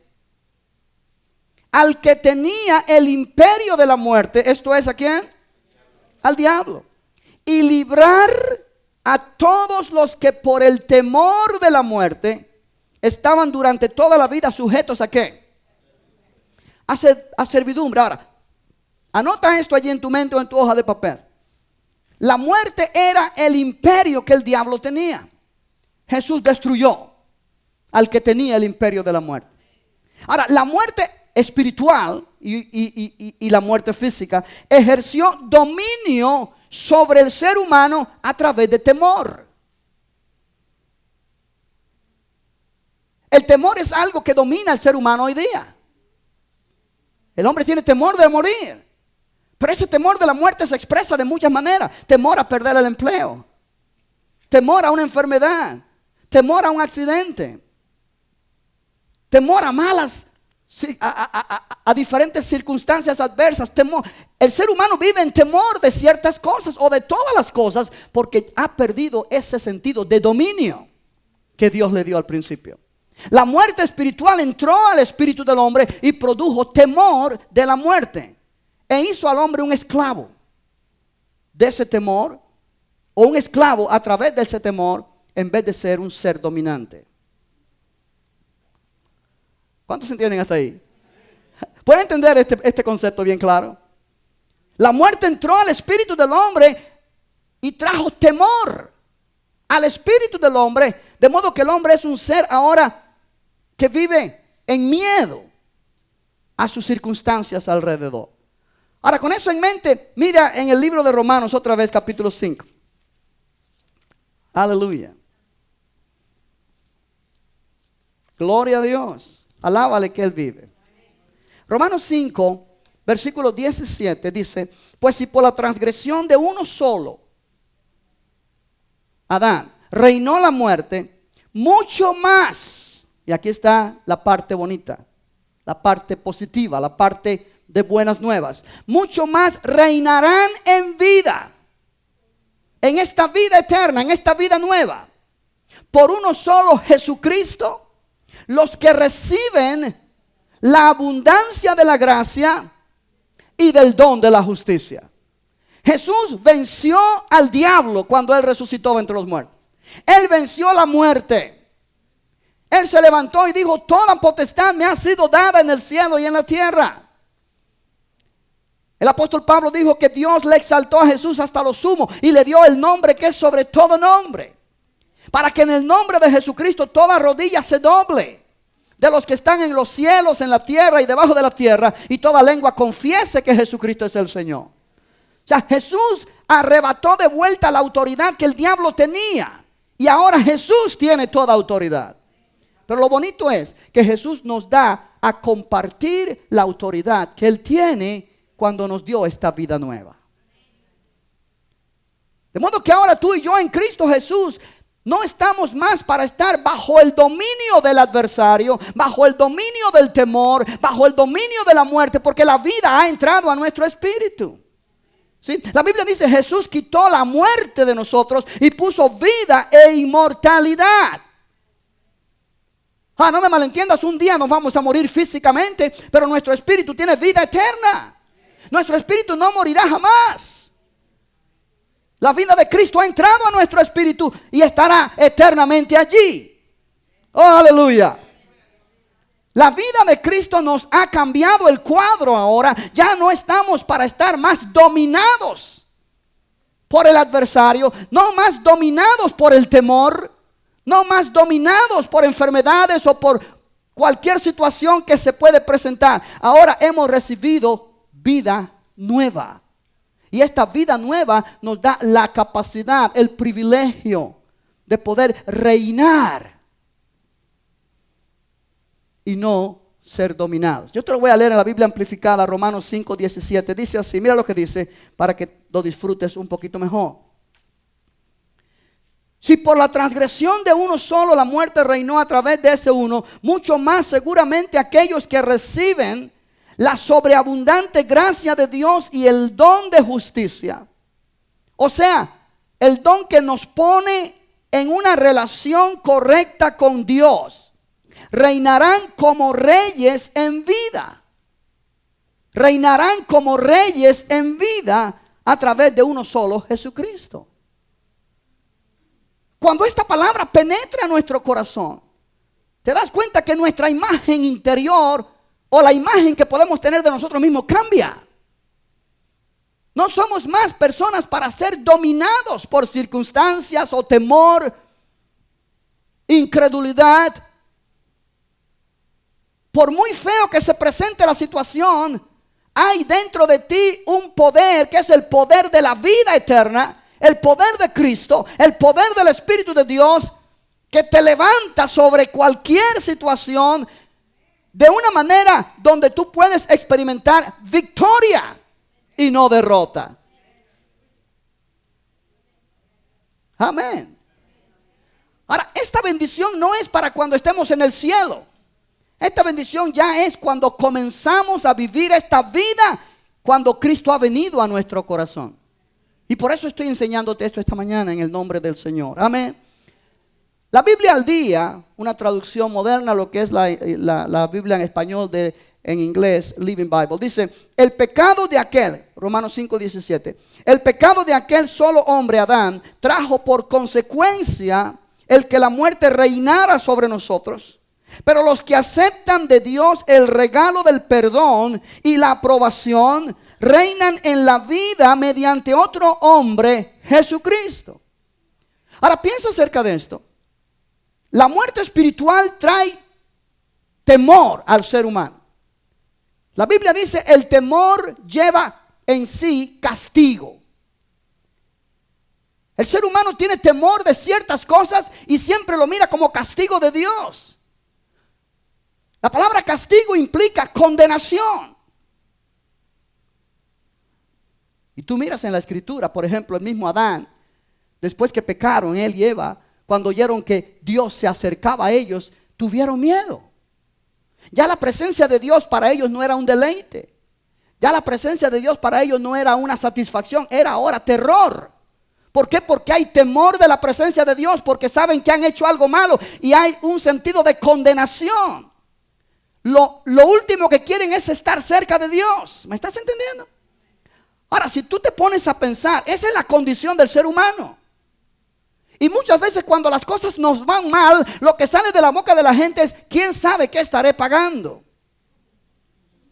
al que tenía el imperio de la muerte. Esto es, ¿a quién? Al diablo. Y librar a todos los que por el temor de la muerte estaban durante toda la vida sujetos ¿a qué? A servidumbre. Ahora, anota esto allí en tu mente o en tu hoja de papel. La muerte era el imperio que el diablo tenía. Jesús destruyó al que tenía el imperio de la muerte. Ahora, la muerte espiritual y la muerte física ejerció dominio sobre el ser humano a través de temor. El temor es algo que domina al ser humano hoy día. El hombre tiene temor de morir, pero ese temor de la muerte se expresa de muchas maneras. Temor a perder el empleo, temor a una enfermedad, temor a un accidente, temor a a diferentes circunstancias adversas. Temor. El ser humano vive en temor de ciertas cosas o de todas las cosas porque ha perdido ese sentido de dominio que Dios le dio al principio. La muerte espiritual entró al espíritu del hombre y produjo temor de la muerte e hizo al hombre un esclavo de ese temor, o un esclavo a través de ese temor, en vez de ser un ser dominante. ¿Cuántos entienden hasta ahí? ¿Pueden entender este concepto bien claro? La muerte entró al espíritu del hombre y trajo temor al espíritu del hombre, de modo que el hombre es un ser ahora que vive en miedo a sus circunstancias alrededor. Ahora, con eso en mente, mira en el libro de Romanos otra vez, capítulo 5. Aleluya. Gloria a Dios. Alábale que Él vive. Romanos 5, versículo 17 dice: pues si por la transgresión de uno solo, Adán, reinó la muerte, mucho más. Y aquí está la parte bonita, la parte positiva, la parte de buenas nuevas. Mucho más reinarán en vida, en esta vida eterna, en esta vida nueva, por uno solo, Jesucristo, los que reciben la abundancia de la gracia y del don de la justicia. Jesús venció al diablo cuando Él resucitó entre los muertos. Él venció la muerte. Él se levantó y dijo: toda potestad me ha sido dada en el cielo y en la tierra. El apóstol Pablo dijo que Dios le exaltó a Jesús hasta lo sumo y le dio el nombre que es sobre todo nombre, para que en el nombre de Jesucristo toda rodilla se doble, de los que están en los cielos, en la tierra y debajo de la tierra, y toda lengua confiese que Jesucristo es el Señor. O sea, Jesús arrebató de vuelta la autoridad que el diablo tenía, y ahora Jesús tiene toda autoridad. Pero lo bonito es que Jesús nos da a compartir la autoridad que Él tiene cuando nos dio esta vida nueva. De modo que ahora tú y yo en Cristo Jesús No estamos más para estar bajo el dominio del adversario, bajo el dominio del temor, bajo el dominio de la muerte, porque la vida ha entrado a nuestro espíritu. ¿Sí? La Biblia dice, Jesús quitó la muerte de nosotros y puso vida e inmortalidad. No me malentiendas, un día nos vamos a morir físicamente, pero nuestro espíritu tiene vida eterna. Nuestro espíritu no morirá jamás. La vida de Cristo ha entrado a nuestro espíritu y estará eternamente allí. Oh, aleluya. La vida de Cristo nos ha cambiado el cuadro ahora. Ya no estamos para estar más dominados por el adversario, no más dominados por el temor, no más dominados por enfermedades o por cualquier situación que se puede presentar. Ahora hemos recibido vida nueva. Y esta vida nueva nos da la capacidad, el privilegio de poder reinar y no ser dominados. Yo te lo voy a leer en la Biblia amplificada, Romanos 5:17. Dice así, mira lo que dice para que lo disfrutes un poquito mejor. Si por la transgresión de uno solo la muerte reinó a través de ese uno, mucho más seguramente aquellos que reciben la sobreabundante gracia de Dios y el don de justicia. O sea, el don que nos pone en una relación correcta con Dios. Reinarán como reyes en vida. Reinarán como reyes en vida a través de uno solo, Jesucristo. Cuando esta palabra penetra nuestro corazón, te das cuenta que nuestra imagen interior o la imagen que podemos tener de nosotros mismos cambia. No somos más personas para ser dominados por circunstancias o temor, incredulidad. Por muy feo que se presente la situación, hay dentro de ti un poder que es el poder de la vida eterna, el poder de Cristo, el poder del Espíritu de Dios, que te levanta sobre cualquier situación de una manera donde tú puedes experimentar victoria y no derrota. Amén. Ahora, esta bendición no es para cuando estemos en el cielo. Esta bendición ya es cuando comenzamos a vivir esta vida, cuando Cristo ha venido a nuestro corazón. Y por eso estoy enseñándote esto esta mañana en el nombre del Señor. Amén. La Biblia al día, una traducción moderna, lo que es la Biblia en español, en inglés, Living Bible, dice, el pecado de aquel, Romanos 5:17, el pecado de aquel solo hombre, Adán, trajo por consecuencia el que la muerte reinara sobre nosotros. Pero los que aceptan de Dios el regalo del perdón y la aprobación, reinan en la vida mediante otro hombre, Jesucristo. Ahora piensa acerca de esto. La muerte espiritual trae temor al ser humano. La Biblia dice, el temor lleva en sí castigo. El ser humano tiene temor de ciertas cosas y siempre lo mira como castigo de Dios. La palabra castigo implica condenación. Y tú miras en la escritura, por ejemplo, el mismo Adán, después que pecaron, él y Eva, cuando oyeron que Dios se acercaba a ellos, tuvieron miedo. Ya la presencia de Dios para ellos no era un deleite. Ya la presencia de Dios para ellos no era una satisfacción, era ahora terror. ¿Por qué? Porque hay temor de la presencia de Dios, porque saben que han hecho algo malo y hay un sentido de condenación. Lo último que quieren es estar cerca de Dios. ¿Me estás entendiendo? Ahora, si tú te pones a pensar, esa es la condición del ser humano. Y muchas veces cuando las cosas nos van mal, lo que sale de la boca de la gente es, ¿quién sabe qué estaré pagando?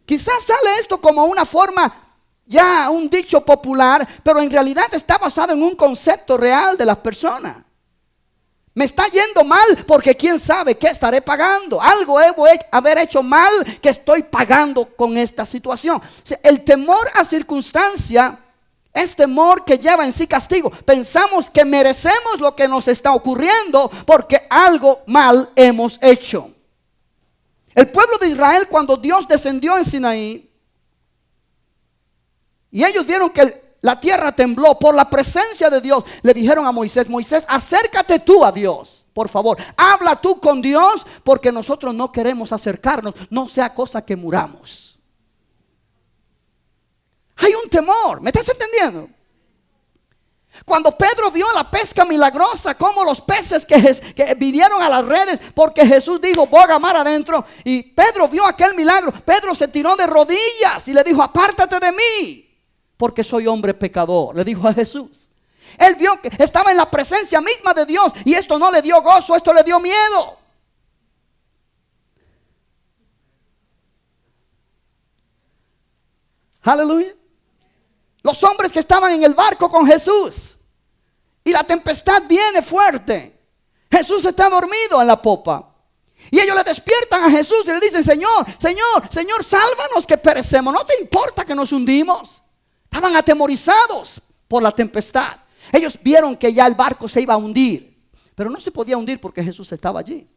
Quizás sale esto como una forma, ya un dicho popular, pero en realidad está basado en un concepto real de las personas. Me está yendo mal porque quién sabe qué estaré pagando. Algo he haber hecho mal que estoy pagando con esta situación. O sea, el temor a circunstancia es temor que lleva en sí castigo. Pensamos que merecemos lo que nos está ocurriendo porque algo mal hemos hecho. El pueblo de Israel, cuando Dios descendió en Sinaí y ellos vieron que la tierra tembló por la presencia de Dios. Le dijeron a Moisés: Moisés, acércate tú a Dios, por favor, habla tú con Dios, porque nosotros no queremos acercarnos, no sea cosa que muramos. Hay un temor, ¿me estás entendiendo? Cuando Pedro vio la pesca milagrosa, como los peces que vinieron a las redes, porque Jesús dijo: boga mar adentro, y Pedro vio aquel milagro, Pedro se tiró de rodillas y le dijo: apártate de mí, porque soy hombre pecador, le dijo a Jesús. Él vio que estaba en la presencia misma de Dios, y esto no le dio gozo, esto le dio miedo. Aleluya. Los hombres que estaban en el barco con Jesús, y la tempestad viene fuerte. Jesús está dormido en la popa, y ellos le despiertan a Jesús y le dicen: Señor, Señor, Señor, sálvanos que perecemos. ¿No te importa que nos hundimos? Estaban atemorizados por la tempestad. Ellos vieron que ya el barco se iba a hundir, pero no se podía hundir porque Jesús estaba allí.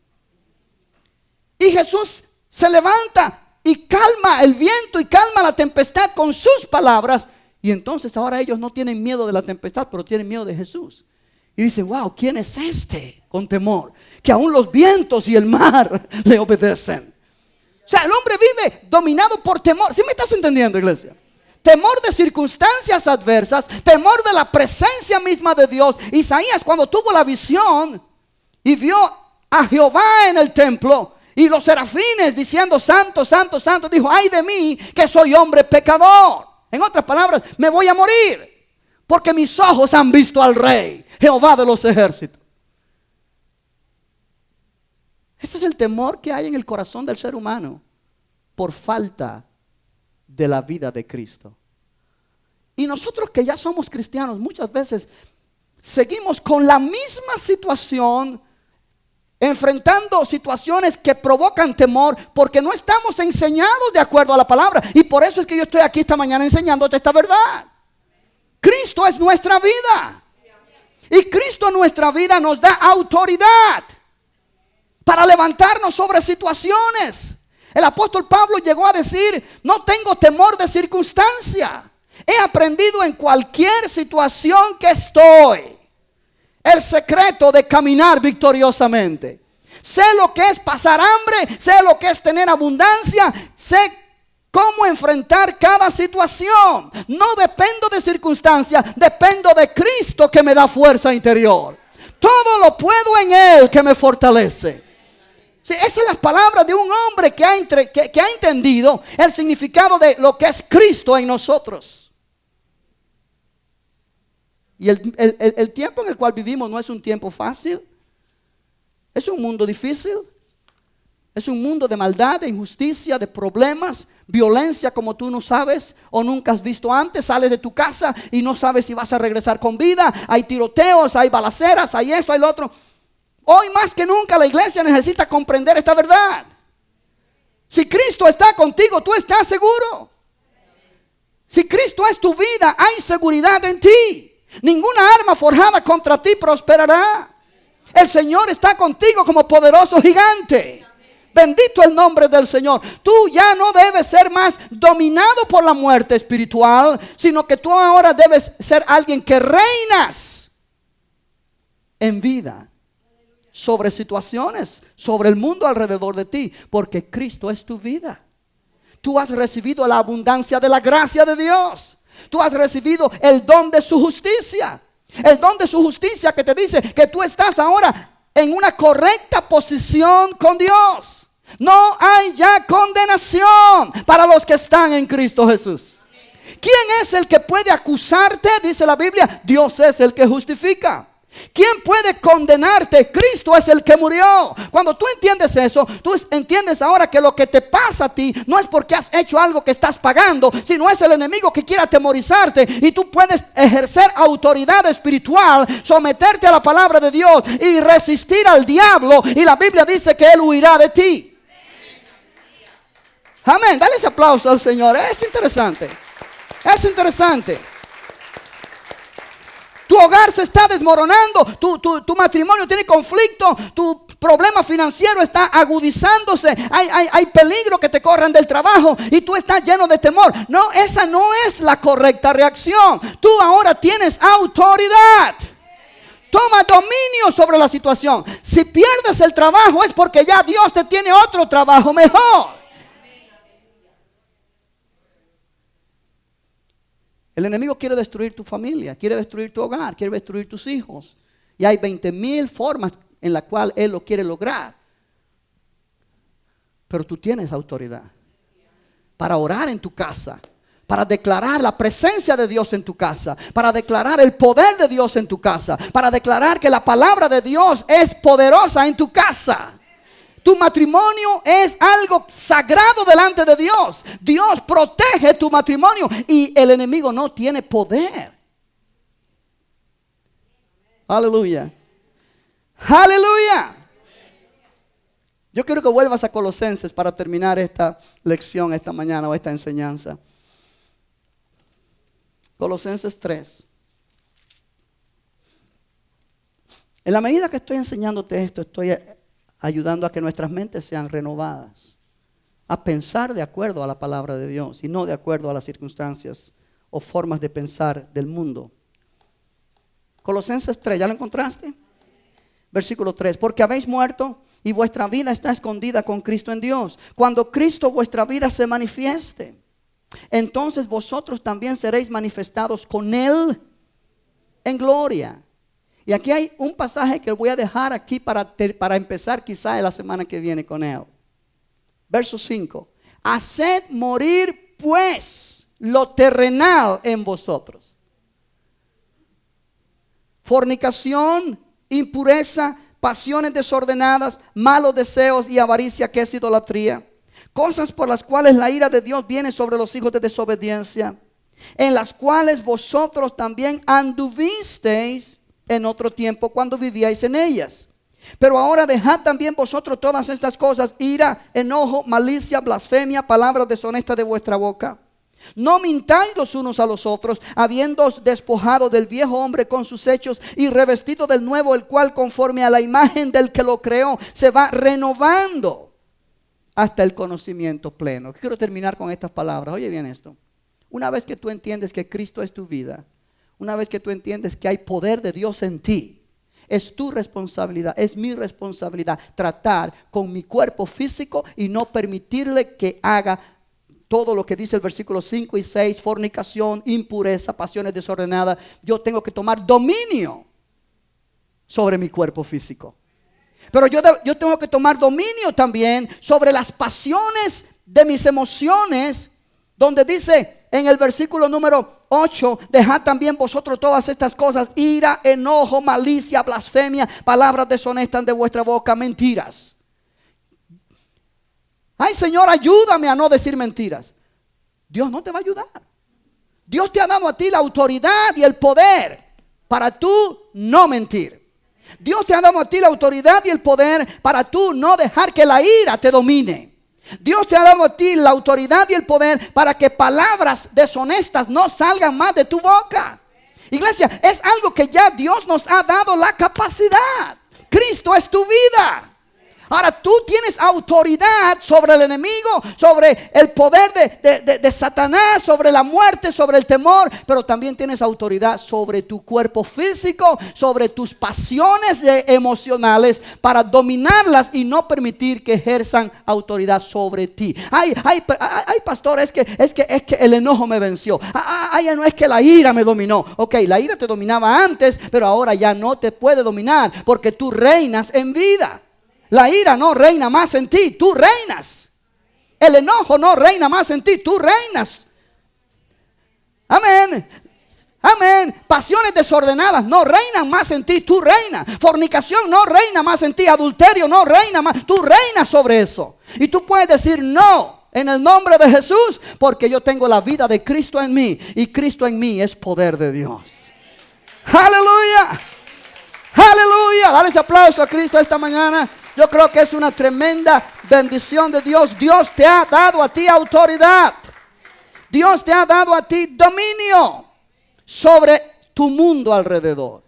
Y Jesús se levanta y calma el viento y calma la tempestad con sus palabras. Y entonces ahora ellos no tienen miedo de la tempestad, pero tienen miedo de Jesús. Y dicen: wow, ¿quién es este? Con temor, que aún los vientos y el mar le obedecen. O sea, el hombre vive dominado por temor. ¿Sí me estás entendiendo, iglesia? Temor de circunstancias adversas, temor de la presencia misma de Dios. Isaías, cuando tuvo la visión y vio a Jehová en el templo y los serafines diciendo: santo, santo, santo, dijo: ay de mí, que soy hombre pecador. En otras palabras, me voy a morir, porque mis ojos han visto al Rey, Jehová de los ejércitos. Ese es el temor que hay en el corazón del ser humano por falta de la vida de Cristo. Y nosotros que ya somos cristianos, muchas veces seguimos con la misma situación, enfrentando situaciones que provocan temor, porque no estamos enseñados de acuerdo a la palabra. Y por eso es que yo estoy aquí esta mañana enseñándote esta verdad. Cristo es nuestra vida, y Cristo en nuestra vida nos da autoridad para levantarnos sobre situaciones. El apóstol Pablo llegó a decir: no tengo temor de circunstancia. He aprendido en cualquier situación que estoy el secreto de caminar victoriosamente. Sé lo que es pasar hambre, sé lo que es tener abundancia, sé cómo enfrentar cada situación. No dependo de circunstancias, dependo de Cristo que me da fuerza interior. Todo lo puedo en Él que me fortalece. Sí, esa es la palabra de un hombre que ha entendido el significado de lo que es Cristo en nosotros. Y el tiempo en el cual vivimos no es un tiempo fácil. Es un mundo difícil. Es un mundo de maldad, de injusticia, de problemas, violencia como tú no sabes o nunca has visto antes. Sales de tu casa y no sabes si vas a regresar con vida. Hay tiroteos, hay balaceras, hay esto, hay lo otro. Hoy más que nunca la iglesia necesita comprender esta verdad. Si Cristo está contigo, tú estás seguro. Si Cristo es tu vida, hay seguridad en ti. Ninguna arma forjada contra ti prosperará. El Señor está contigo como poderoso gigante. Bendito el nombre del Señor. Tú ya no debes ser más dominado por la muerte espiritual, sino que tú ahora debes ser alguien que reinas en vida sobre situaciones, sobre el mundo alrededor de ti, porque Cristo es tu vida. Tú has recibido la abundancia de la gracia de Dios. Tú has recibido el don de su justicia. El don de su justicia que te dice que tú estás ahora en una correcta posición con Dios. No hay ya condenación para los que están en Cristo Jesús. ¿Quién es el que puede acusarte? Dice la Biblia: Dios es el que justifica. ¿Quién puede condenarte? Cristo es el que murió. Cuando tú entiendes eso, tú entiendes ahora que lo que te pasa a ti no es porque has hecho algo que estás pagando, sino es el enemigo que quiere atemorizarte, y tú puedes ejercer autoridad espiritual, someterte a la palabra de Dios y resistir al diablo, y la Biblia dice que él huirá de ti. Amén. Dale ese aplauso al Señor. Es interesante. Es interesante. Tu hogar se está desmoronando, tu matrimonio tiene conflicto, tu problema financiero está agudizándose, hay peligro que te corran del trabajo y tú estás lleno de temor. No, esa no es la correcta reacción. Tú ahora tienes autoridad. Toma dominio sobre la situación. Si pierdes el trabajo es porque ya Dios te tiene otro trabajo mejor. El enemigo quiere destruir tu familia, quiere destruir tu hogar, quiere destruir tus hijos. Y hay 20,000 formas en las cuales él lo quiere lograr. Pero tú tienes autoridad para orar en tu casa, para declarar la presencia de Dios en tu casa, para declarar el poder de Dios en tu casa, para declarar que la palabra de Dios es poderosa en tu casa. Tu matrimonio es algo sagrado delante de Dios. Dios protege tu matrimonio y el enemigo no tiene poder. Aleluya. Aleluya. Yo quiero que vuelvas a Colosenses para terminar esta lección esta mañana o esta enseñanza. Colosenses 3. En la medida que estoy enseñándote esto, estoy ayudando a que nuestras mentes sean renovadas, a pensar de acuerdo a la palabra de Dios y no de acuerdo a las circunstancias o formas de pensar del mundo. Colosenses 3, ¿ya lo encontraste? Versículo 3, porque habéis muerto y vuestra vida está escondida con Cristo en Dios. Cuando Cristo vuestra vida se manifieste, entonces vosotros también seréis manifestados con Él en gloria. Y aquí hay un pasaje que voy a dejar aquí para empezar quizá en la semana que viene con él. Verso 5. Haced morir pues lo terrenal en vosotros. Fornicación, impureza, pasiones desordenadas, malos deseos y avaricia, que es idolatría. Cosas por las cuales la ira de Dios viene sobre los hijos de desobediencia, en las cuales vosotros también anduvisteis en otro tiempo cuando vivíais en ellas. Pero ahora dejad también vosotros todas estas cosas: ira, enojo, malicia, blasfemia, palabras deshonestas de vuestra boca. No mintáis los unos a los otros, habiéndoos despojado del viejo hombre con sus hechos y revestido del nuevo, el cual conforme a la imagen del que lo creó se va renovando hasta el conocimiento pleno. Quiero terminar con estas palabras. Oye bien esto. Una vez que tú entiendes que Cristo es tu vida, una vez que tú entiendes que hay poder de Dios en ti, es tu responsabilidad, es mi responsabilidad tratar con mi cuerpo físico y no permitirle que haga todo lo que dice el versículo 5 y 6, fornicación, impureza, pasiones desordenadas. Yo tengo que tomar dominio sobre mi cuerpo físico. Pero yo tengo que tomar dominio también sobre las pasiones de mis emociones, donde dice en el versículo número 8, dejad también vosotros todas estas cosas: ira, enojo, malicia, blasfemia, palabras deshonestas de vuestra boca, mentiras. Ay, Señor, ayúdame a no decir mentiras. Dios no te va a ayudar. Dios te ha dado a ti la autoridad y el poder para tú no mentir. Dios te ha dado a ti la autoridad y el poder para tú no dejar que la ira te domine. Dios te ha dado a ti la autoridad y el poder para que palabras deshonestas no salgan más de tu boca. Iglesia, es algo que ya Dios nos ha dado la capacidad. Cristo es tu vida. Ahora tú tienes autoridad sobre el enemigo, sobre el poder de Satanás, sobre la muerte, sobre el temor. Pero también tienes autoridad sobre tu cuerpo físico, sobre tus pasiones emocionales, para dominarlas y no permitir que ejerzan autoridad sobre ti. Ay, pastor, es que el enojo me venció. Ay, no, es que la ira me dominó. Ok, la ira te dominaba antes, pero ahora ya no te puede dominar porque tú reinas en vida. La ira no reina más en ti, tú reinas. El enojo no reina más en ti, tú reinas. Amén. Amén. Pasiones desordenadas no reinan más en ti, tú reinas. Fornicación no reina más en ti, adulterio no reina más, tú reinas sobre eso. Y tú puedes decir no en el nombre de Jesús, porque yo tengo la vida de Cristo en mí y Cristo en mí es poder de Dios. Aleluya. Aleluya. Dale ese aplauso a Cristo esta mañana. Yo creo que es una tremenda bendición de Dios. Dios te ha dado a ti autoridad. Dios te ha dado a ti dominio sobre tu mundo alrededor.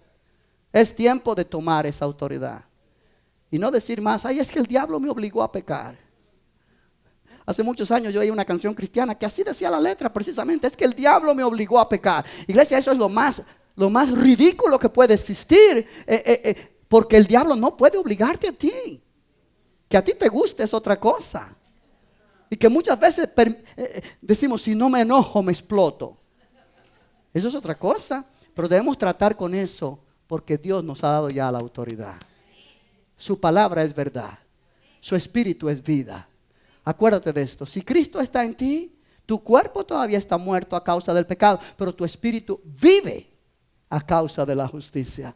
Es tiempo de tomar esa autoridad Y no decir más, ay, es que el diablo me obligó a pecar. Hace muchos años yo oí una canción cristiana que así decía la letra precisamente, es que el diablo me obligó a pecar. Iglesia, eso es lo más ridículo que puede existir, porque el diablo no puede obligarte a ti. Que a ti te guste es otra cosa. Y que muchas veces decimos, si no me enojo me exploto. Eso es otra cosa, pero debemos tratar con eso porque Dios nos ha dado ya la autoridad. Su palabra es verdad, su espíritu es vida. Acuérdate de esto, si Cristo está en ti, tu cuerpo todavía está muerto a causa del pecado, pero tu espíritu vive a causa de la justicia.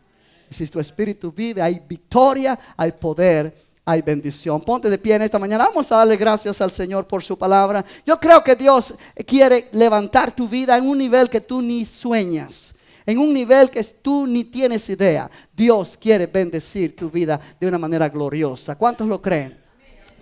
Y si tu espíritu vive, hay victoria, hay poder, hay bendición. Ponte de pie en esta mañana. Vamos a darle gracias al Señor por su palabra. Yo creo que Dios quiere levantar tu vida en un nivel que tú ni sueñas, en un nivel que tú ni tienes idea. Dios quiere bendecir tu vida de una manera gloriosa. ¿Cuántos lo creen?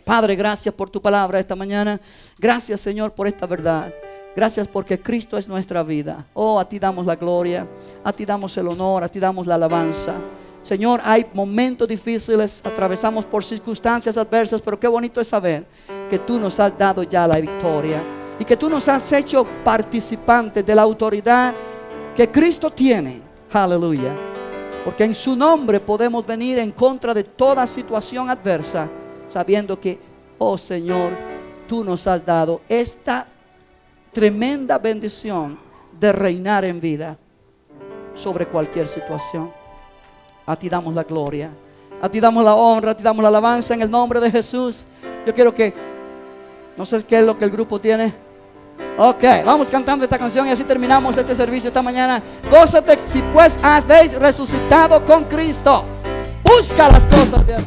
Padre, gracias por tu palabra esta mañana. Gracias, Señor, por esta verdad. Gracias porque Cristo es nuestra vida. Oh, a ti damos la gloria, a ti damos el honor, a ti damos la alabanza. Señor, hay momentos difíciles, atravesamos por circunstancias adversas, pero qué bonito es saber que tú nos has dado ya la victoria y que tú nos has hecho participantes de la autoridad que Cristo tiene. Aleluya. Porque en su nombre podemos venir en contra de toda situación adversa, sabiendo que, oh Señor, tú nos has dado esta tremenda bendición de reinar en vida sobre cualquier situación. A ti damos la gloria, a ti damos la honra, a ti damos la alabanza en el nombre de Jesús. Yo quiero que, no sé qué es lo que el grupo tiene. Ok, vamos cantando esta canción y así terminamos este servicio esta mañana. Gózate si pues habéis resucitado con Cristo. Busca las cosas de arriba.